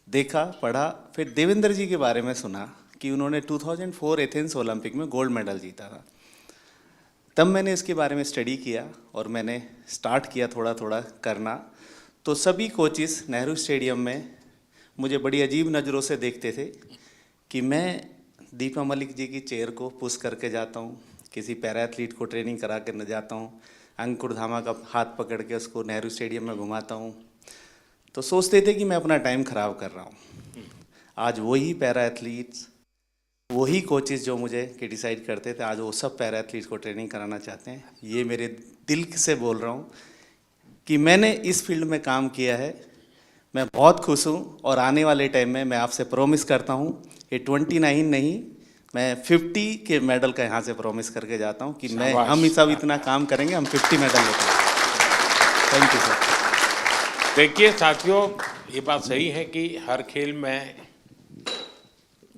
देखा, पढ़ा, फिर देवेंद्र जी के बारे में सुना कि उन्होंने 2004 एथेंस ओलंपिक में गोल्ड मेडल जीता था। तब मैंने इसके बारे में स्टडी किया और मैंने स्टार्ट किया थोड़ा थोड़ा करना। तो सभी कोचिस नेहरू स्टेडियम में मुझे बड़ी अजीब नज़रों से देखते थे कि मैं दीपा मलिक जी की चेयर को पुश करके जाता हूँ, किसी पैरा एथलीट को ट्रेनिंग करा कर न जाता हूँ, अंकुर धामा का हाथ पकड़ के उसको नेहरू स्टेडियम में घुमाता हूँ। तो सोचते थे कि मैं अपना टाइम ख़राब कर रहा हूँ। आज वही पैरा एथलीट्स, वही कोचेस जो मुझे क्रिटिसाइज करते थे, आज वो सब पैरा एथलीट्स को ट्रेनिंग कराना चाहते हैं। ये मेरे दिल से बोल रहा हूँ कि मैंने इस फील्ड में काम किया है, मैं बहुत खुश हूँ और आने वाले टाइम में मैं आपसे प्रॉमिस करता हूँ ये 29 नहीं, मैं 50 के मेडल का यहाँ से प्रॉमिस करके जाता हूँ कि हम सब इतना काम करेंगे, हम 50 मेडल लेते हैं। Thank you sir. देखिए साथियों, ये बात सही है कि हर खेल में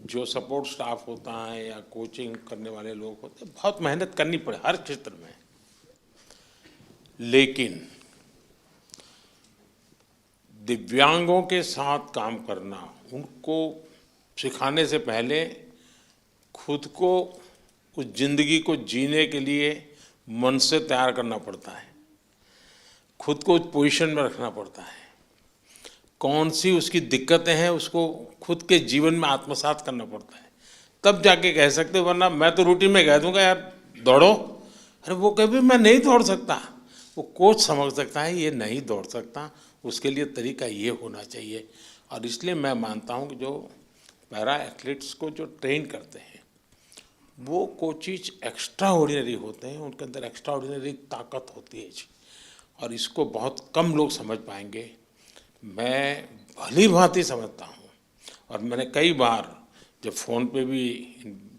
जो सपोर्ट स्टाफ होता है या कोचिंग करने वाले लोग होते हैं, बहुत मेहनत करनी पड़े हर क्षेत्र में। लेकिन दिव्यांगों के साथ काम करना, उनको सिखाने से पहले खुद को उस जिंदगी को जीने के लिए मन से तैयार करना पड़ता है, खुद को उस पोजीशन में रखना पड़ता है। कौन सी उसकी दिक्कतें हैं उसको खुद के जीवन में आत्मसात करना पड़ता है, तब जाके कह सकते, वरना मैं तो रूटीन में कह दूंगा यार दौड़ो, अरे वो कभी मैं नहीं दौड़ सकता, वो कोच समझ सकता है ये नहीं दौड़ सकता, उसके लिए तरीका ये होना चाहिए। और इसलिए मैं मानता हूँ कि जो पैरा एथलीट्स को जो ट्रेन करते हैं वो कोचिज एक्स्ट्रा ऑर्डिनरी होते हैं, उनके अंदर एक्स्ट्रा ऑर्डिनरी ताकत होती है जी, और इसको बहुत कम लोग समझ पाएंगे। मैं भली भांति समझता हूँ और मैंने कई बार जब फ़ोन पे भी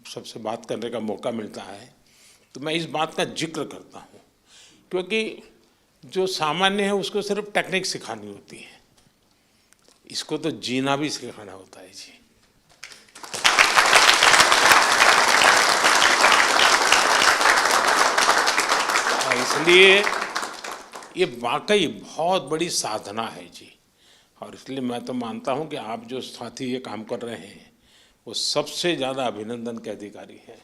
सबसे बात करने का मौका मिलता है तो मैं इस बात का जिक्र करता हूँ, क्योंकि जो सामान्य है उसको सिर्फ टेक्निक सिखानी होती है, इसको तो जीना भी सिखाना होता है जी। इसलिए ये वाकई बहुत बड़ी साधना है जी, और इसलिए मैं तो मानता हूँ कि आप जो साथी ये काम कर रहे हैं वो सबसे ज़्यादा अभिनंदन के अधिकारी हैं।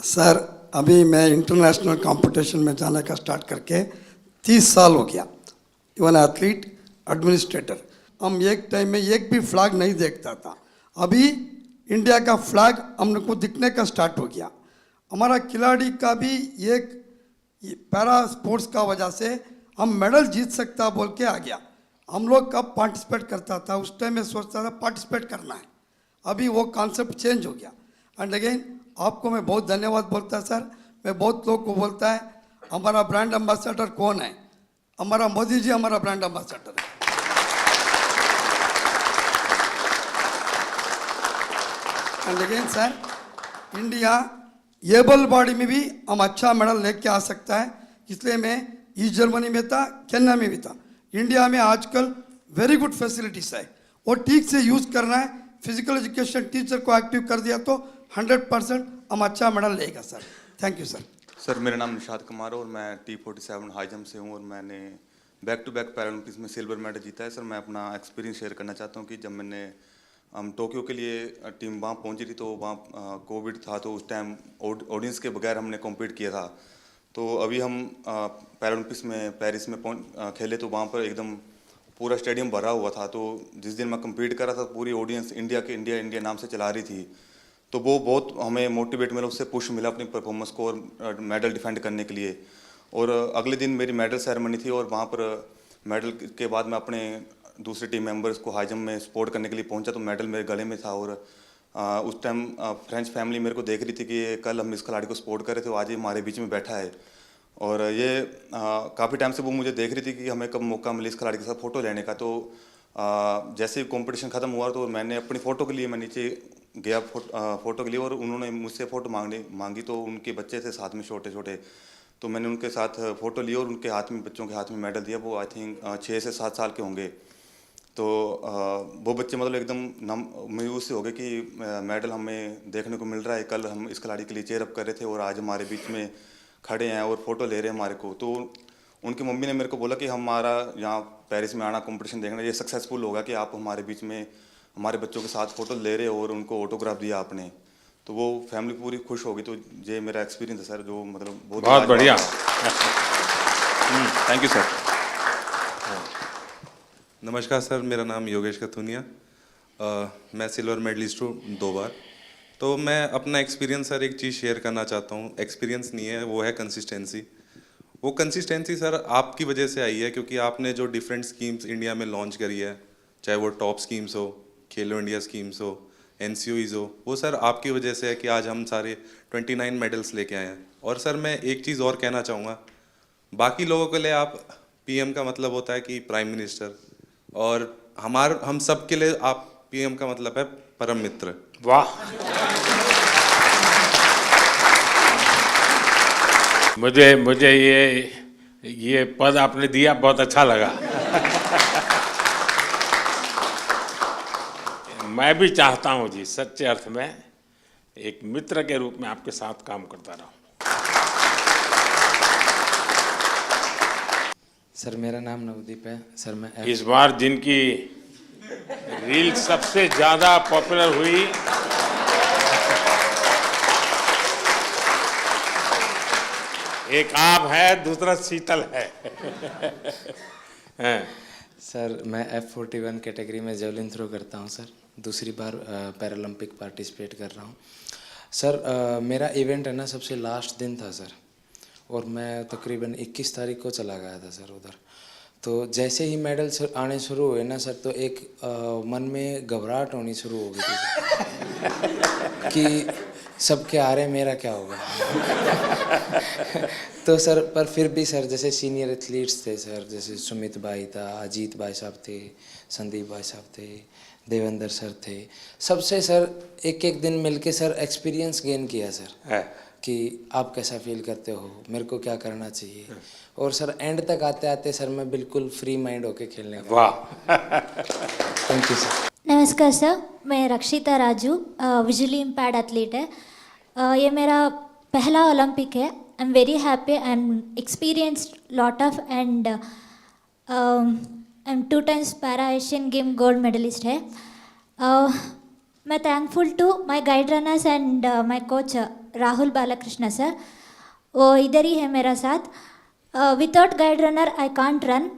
सर अभी मैं इंटरनेशनल कंपटीशन में जाने का स्टार्ट करके 30 साल हो गया। इवन एथलीट, एडमिनिस्ट्रेटर, हम एक टाइम में एक भी फ्लैग नहीं देखता था, अभी इंडिया का फ्लैग हमको दिखने का स्टार्ट हो गया। हमारा खिलाड़ी का भी एक पैरा स्पोर्ट्स का वजह से हम मेडल जीत सकता बोल के आ गया। हम लोग कब पार्टिसिपेट करता था, उस टाइम में सोचता था पार्टिसिपेट करना है, अभी वो कॉन्सेप्ट चेंज हो गया। एंड अगेन आपको मैं बहुत धन्यवाद बोलता सर। मैं बहुत लोग को बोलता है हमारा ब्रांड एम्बेसडर कौन है, हमारा मोदी जी हमारा ब्रांड एम्बेसडर है। And again sir, India able body में भी हम अच्छा मेडल लेके आ सकता है, इसलिए मैं ईस्ट जर्मनी में था, केन्या में भी था। इंडिया में आजकल वेरी गुड फैसिलिटीज है, वो ठीक से यूज़ करना है। फिजिकल एजुकेशन टीचर को एक्टिव कर दिया तो 100% हम अच्छा मेडल लेगा sir. Thank you sir. Sir मेरा नाम निशाद कुमार और मैं T47 हाई जंप से हूँ और मैंने बैक टू बैक पैरालंपिक्स में सिल्वर मेडल जीता है। सर मैं अपना एक्सपीरियंस शेयर करना चाहता हूँ कि जब मैंने हम टोक्यो के लिए टीम वहाँ पहुँची थी तो वहाँ कोविड था, तो उस टाइम ऑडियंस के बगैर हमने कॉम्पीट किया था। तो अभी हम पैरालंपिक्स में पेरिस में खेले तो वहाँ पर एकदम पूरा स्टेडियम भरा हुआ था। तो जिस दिन मैं कम्पीट कर रहा था पूरी ऑडियंस इंडिया नाम से चला रही थी, तो वो बहुत हमें मोटिवेट मिला, उससे पुश मिला अपनी परफॉर्मेंस को और मेडल डिफेंड करने के लिए। और अगले दिन मेरी मेडल सेरेमनी थी और वहाँ पर मेडल के बाद मैं अपने दूसरे टीम मेंबर्स को हाई जंप में सपोर्ट करने के लिए पहुँचा तो मेडल मेरे गले में था। और उस टाइम फ्रेंच फैमिली मेरे को देख रही थी कि कल हम इस खिलाड़ी को सपोर्ट कर रहे थे, वो आज ही हमारे बीच में बैठा है। और ये काफ़ी टाइम से वो मुझे देख रही थी कि हमें कब मौका मिले इस खिलाड़ी के साथ फ़ोटो लेने का। तो जैसे ही कंपटीशन ख़त्म हुआ तो मैंने अपनी फ़ोटो के लिए मैं नीचे गया फ़ोटो के लिए, और उन्होंने मुझसे फ़ोटो मांगी तो उनके बच्चे थे साथ में छोटे छोटे, तो मैंने उनके साथ फ़ोटो ली और उनके हाथ में, बच्चों के हाथ में मेडल दिया। वो आई थिंक 6 से 7 साल के होंगे। तो वो बच्चे मतलब एकदम मायूस से हो गए कि मेडल हमें देखने को मिल रहा है, कल हम इस खिलाड़ी के लिए चेयर अप कर रहे थे और आज हमारे बीच में खड़े हैं और फोटो ले रहे हैं हमारे को। तो उनकी मम्मी ने मेरे को बोला कि हमारा यहाँ पेरिस में आना कंपटीशन देखना, ये सक्सेसफुल होगा कि आप हमारे बीच में हमारे बच्चों के साथ फ़ोटो ले रहे हो और उनको ऑटोग्राफ दिया आपने। तो वो फैमिली पूरी खुश होगी। तो ये मेरा एक्सपीरियंस है सर, जो मतलब बहुत बढ़िया। Thank you sir. नमस्कार सर, मेरा नाम योगेश कथुनिया, मैं सिल्वर मेडलिस्ट हूँ 2 बार। तो मैं अपना एक्सपीरियंस सर एक चीज़ शेयर करना चाहता हूँ। एक्सपीरियंस नहीं है, वो है कंसिस्टेंसी। वो कंसिस्टेंसी सर आपकी वजह से आई है, क्योंकि आपने जो डिफरेंट स्कीम्स इंडिया में लॉन्च करी है, चाहे वो टॉप स्कीम्स हो, खेलो इंडिया स्कीम्स हो, NCOEs हो, वो सर आपकी वजह से है कि आज हम सारे 29 मेडल्स लेके आए हैं। और सर मैं एक चीज़ और कहना चाहूँगा, बाकी लोगों के लिए आप PM का मतलब होता है कि प्राइम मिनिस्टर, और हम सब के लिए आप PM का मतलब है परम मित्र। वाह, मुझे ये पद आपने दिया, बहुत अच्छा लगा। मैं भी चाहता हूँ जी, सच्चे अर्थ में एक मित्र के रूप में आपके साथ काम करता रहूं। सर मेरा नाम नवदीप है सर। मैं इस बार जिनकी रील सबसे ज्यादा पॉपुलर हुई, एक आप है, दूसरा शीतल है। सर मैं F41 कैटेगरी में जेवलिन थ्रो करता हूं सर, दूसरी बार पैरालंपिक पार्टिसिपेट कर रहा हूं सर। मेरा इवेंट है ना सबसे लास्ट दिन था सर, और मैं तकरीबन 21 तारीख को चला गया था सर उधर। तो जैसे ही मेडल आने शुरू हुए ना सर, तो एक मन में घबराहट होनी शुरू हो गई थी कि सबके आ रहे, मेरा क्या होगा। तो सर पर फिर भी सर जैसे सीनियर एथलीट्स थे सर, जैसे सुमित भाई था, अजीत भाई साहब थे, संदीप भाई साहब थे, देवेंद्र सर थे, सबसे सर एक दिन मिलके सर एक्सपीरियंस गेन किया सर कि आप कैसा फील करते हो, मेरे को क्या करना चाहिए। और सर एंड तक आते आते सर मैं बिल्कुल फ्री माइंड होके खेलने का। वाह, थैंक यू सर। नमस्कार सर, मैं रक्षिता राजू, विजुअली इम्पैर्ड एथलीट है। ये मेरा पहला ओलंपिक है I'm very happy. I'm experienced lot of and I'm 2 times Para Asian Game gold medalist है. मैं thankful to my guide runners and my coach Rahul Balakrishna sir. वो इधर ही है मेरा साथ. Without guide runner I can't run.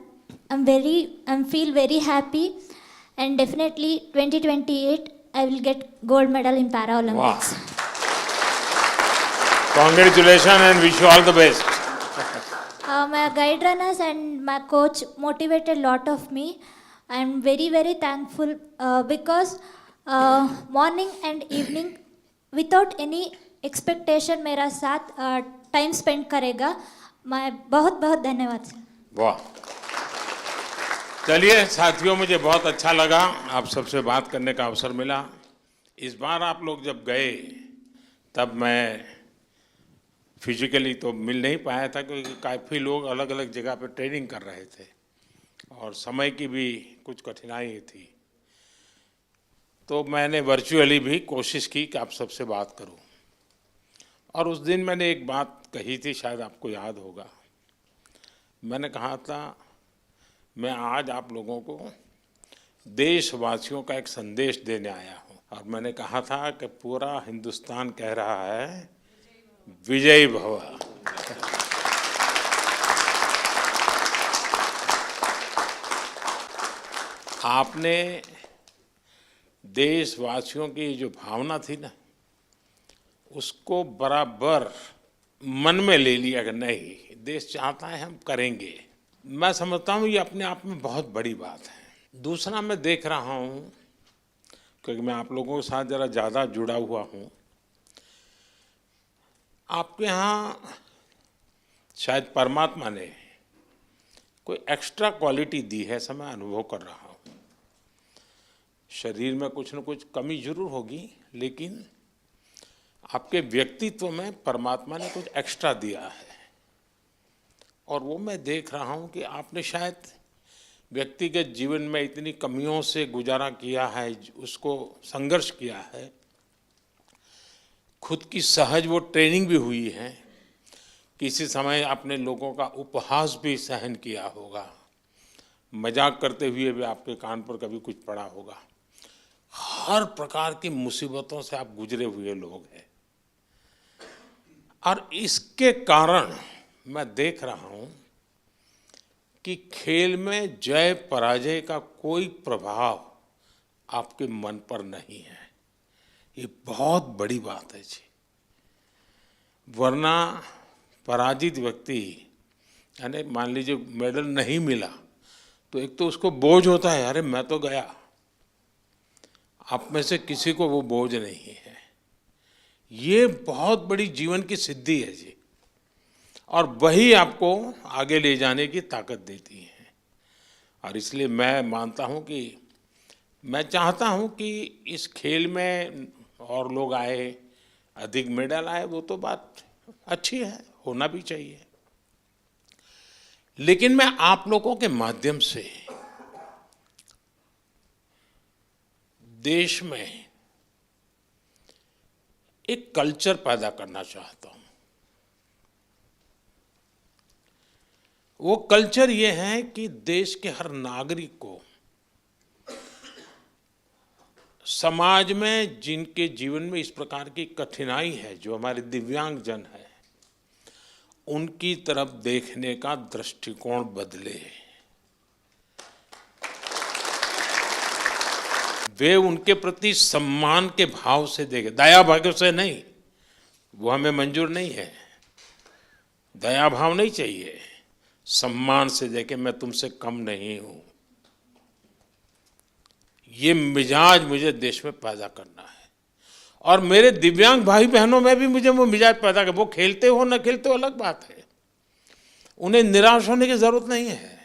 I'm feel very happy and definitely 2028 I will get gold medal in Paralympics. Wow. Congratulations and wish you all the best. My guide runners and my coach motivated lot of me. I'm very very thankful because morning and evening without any expectation मेरा साथ time spend करेगा. मैं बहुत बहुत धन्यवाद sir. वाह. चलिए साथियों, मुझे बहुत अच्छा लगा आप सबसे बात करने का अवसर मिला. इस बार आप लोग जब गए तब मैं फिजिकली तो मिल नहीं पाया था क्योंकि काफ़ी लोग अलग अलग जगह पे ट्रेनिंग कर रहे थे और समय की भी कुछ कठिनाई थी. तो मैंने वर्चुअली भी कोशिश की कि आप सबसे बात करूं. और उस दिन मैंने एक बात कही थी, शायद आपको याद होगा. मैंने कहा था मैं आज आप लोगों को देशवासियों का एक संदेश देने आया हूं. और मैंने कहा था कि पूरा हिंदुस्तान कह रहा है विजयी भव. आपने देशवासियों की जो भावना थी ना, उसको बराबर मन में ले लिया कि नहीं, देश चाहता है हम करेंगे. मैं समझता हूँ ये अपने आप में बहुत बड़ी बात है. दूसरा मैं देख रहा हूँ क्योंकि मैं आप लोगों के साथ ज़रा ज़्यादा जुड़ा हुआ हूँ, आपके यहाँ शायद परमात्मा ने कोई एक्स्ट्रा क्वालिटी दी है, ऐसा मैं अनुभव कर रहा हूँ. शरीर में कुछ न कुछ कमी जरूर होगी, लेकिन आपके व्यक्तित्व में परमात्मा ने कुछ एक्स्ट्रा दिया है. और वो मैं देख रहा हूँ कि आपने शायद व्यक्तिगत जीवन में इतनी कमियों से गुजारा किया है, उसको संघर्ष किया है, खुद की सहज वो ट्रेनिंग भी हुई है. किसी समय आपने लोगों का उपहास भी सहन किया होगा, मजाक करते हुए भी आपके कान पर कभी कुछ पड़ा होगा. हर प्रकार की मुसीबतों से आप गुजरे हुए लोग हैं. और इसके कारण मैं देख रहा हूं कि खेल में जय पराजय का कोई प्रभाव आपके मन पर नहीं है. ये बहुत बड़ी बात है जी. वरना पराजित व्यक्ति, यानी मान लीजिए मेडल नहीं मिला तो एक तो उसको बोझ होता है, अरे मैं तो गया. आप में से किसी को वो बोझ नहीं है. ये बहुत बड़ी जीवन की सिद्धि है जी, और वही आपको आगे ले जाने की ताकत देती है. और इसलिए मैं मानता हूँ कि मैं चाहता हूँ कि इस खेल में और लोग आए, अधिक मेडल आए, वो तो बात अच्छी है, होना भी चाहिए. लेकिन मैं आप लोगों के माध्यम से देश में एक कल्चर पैदा करना चाहता हूं. वो कल्चर ये है कि देश के हर नागरिक को समाज में जिनके जीवन में इस प्रकार की कठिनाई है, जो हमारे दिव्यांग जन है, उनकी तरफ देखने का दृष्टिकोण बदले. वे उनके प्रति सम्मान के भाव से देखें, दया भाव से नहीं. वो हमें मंजूर नहीं है. दया भाव नहीं चाहिए, सम्मान से देखें, मैं तुमसे कम नहीं हूं. ये मिजाज मुझे देश में पैदा करना है. और मेरे दिव्यांग भाई बहनों में भी मुझे वो मिजाज पैदा कर. वो खेलते हो न खेलते हो अलग बात है, उन्हें निराश होने की जरूरत नहीं है.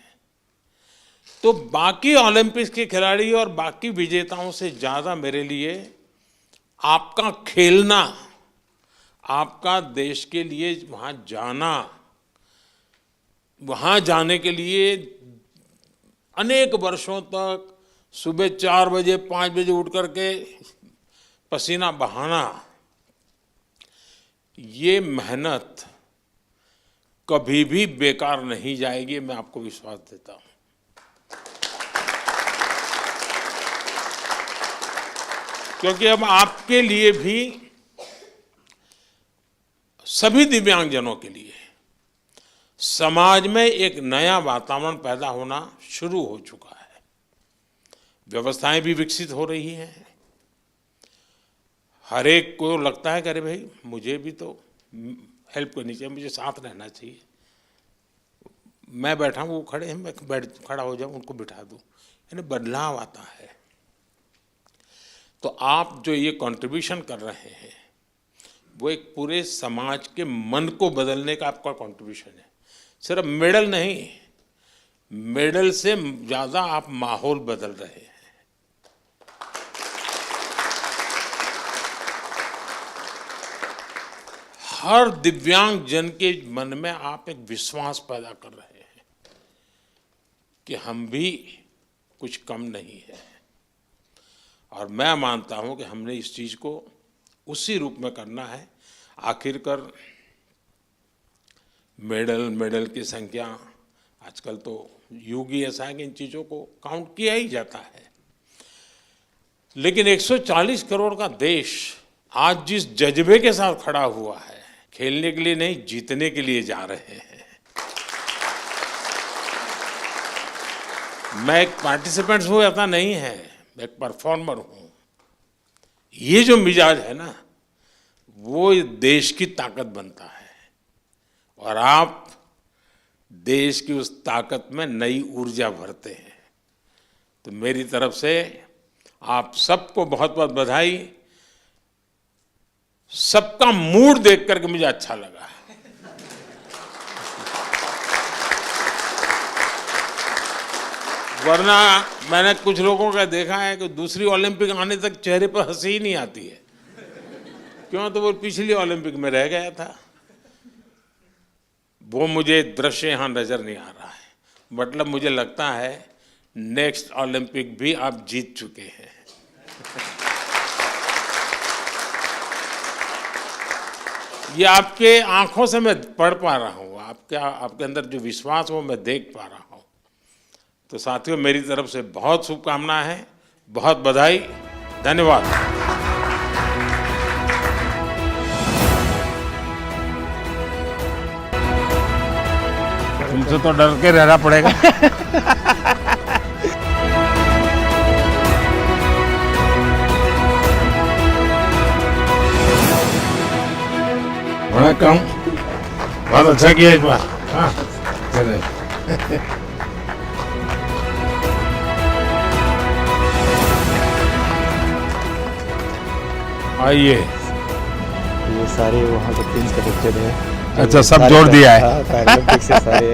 तो बाकी ओलंपिक्स के खिलाड़ी और बाकी विजेताओं से ज़्यादा मेरे लिए आपका खेलना, आपका देश के लिए वहाँ जाना, वहाँ जाने के लिए अनेक वर्षों तक सुबह 4 बजे 5 बजे उठ करके पसीना बहाना, ये मेहनत कभी भी बेकार नहीं जाएगी, मैं आपको विश्वास देता हूं। क्योंकि अब आपके लिए भी, सभी दिव्यांगजनों के लिए समाज में एक नया वातावरण पैदा होना शुरू हो चुका है। व्यवस्थाएं भी विकसित हो रही हैं। हर एक को लगता है कि अरे भाई मुझे भी तो हेल्प करनी चाहिए, मुझे साथ रहना चाहिए। मैं बैठा हूँ, वो खड़े हैं, मैं खड़ा हो जाऊँ, उनको बिठा दूँ, यानी बदलाव आता है। तो आप जो ये कंट्रीब्यूशन कर रहे हैं वो एक पूरे समाज के मन को बदलने का आपका कंट्रीब्यूशन है। सिर्फ मेडल नहीं, मेडल से ज़्यादा आप माहौल बदल रहे हैं। हर दिव्यांग जन के मन में आप एक विश्वास पैदा कर रहे हैं कि हम भी कुछ कम नहीं है। और मैं मानता हूं कि हमने इस चीज को उसी रूप में करना है। आखिरकार मेडल की संख्या, आजकल तो युग ही ऐसा है कि इन चीजों को काउंट किया ही जाता है। लेकिन 140 करोड़ का देश आज जिस जज्बे के साथ खड़ा हुआ है, खेलने के लिए नहीं, जीतने के लिए जा रहे हैं। मैं एक पार्टिसिपेंट हूं ऐसा नहीं है, मैं एक परफॉर्मर हूं। ये जो मिजाज है ना, वो देश की ताकत बनता है। और आप देश की उस ताकत में नई ऊर्जा भरते हैं। तो मेरी तरफ से आप सबको बहुत बहुत बधाई। सबका मूड देख करके मुझे अच्छा लगा। वरना मैंने कुछ लोगों का देखा है कि दूसरी ओलंपिक आने तक चेहरे पर हंसी ही नहीं आती है। क्यों? तो वो पिछली ओलंपिक में रह गया था। वो मुझे दृश्य यहां नजर नहीं आ रहा है। मतलब मुझे लगता है नेक्स्ट ओलंपिक भी आप जीत चुके हैं। ये आपके आंखों से मैं पढ़ पा रहा हूँ, आपके अंदर जो विश्वास वो मैं देख पा रहा हूँ। तो साथियों, मेरी तरफ से बहुत शुभकामनाएं हैं, बहुत बधाई, धन्यवाद। तुमसे तो डर के रहना पड़ेगा। वणक्कम, बहुत अच्छा किया इस बार। हाँ, आइए। ये सारे वहाँ के टीम्स के बच्चे हैं। अच्छा, सब जोड़ दिया है। पैरालंपिक से सारे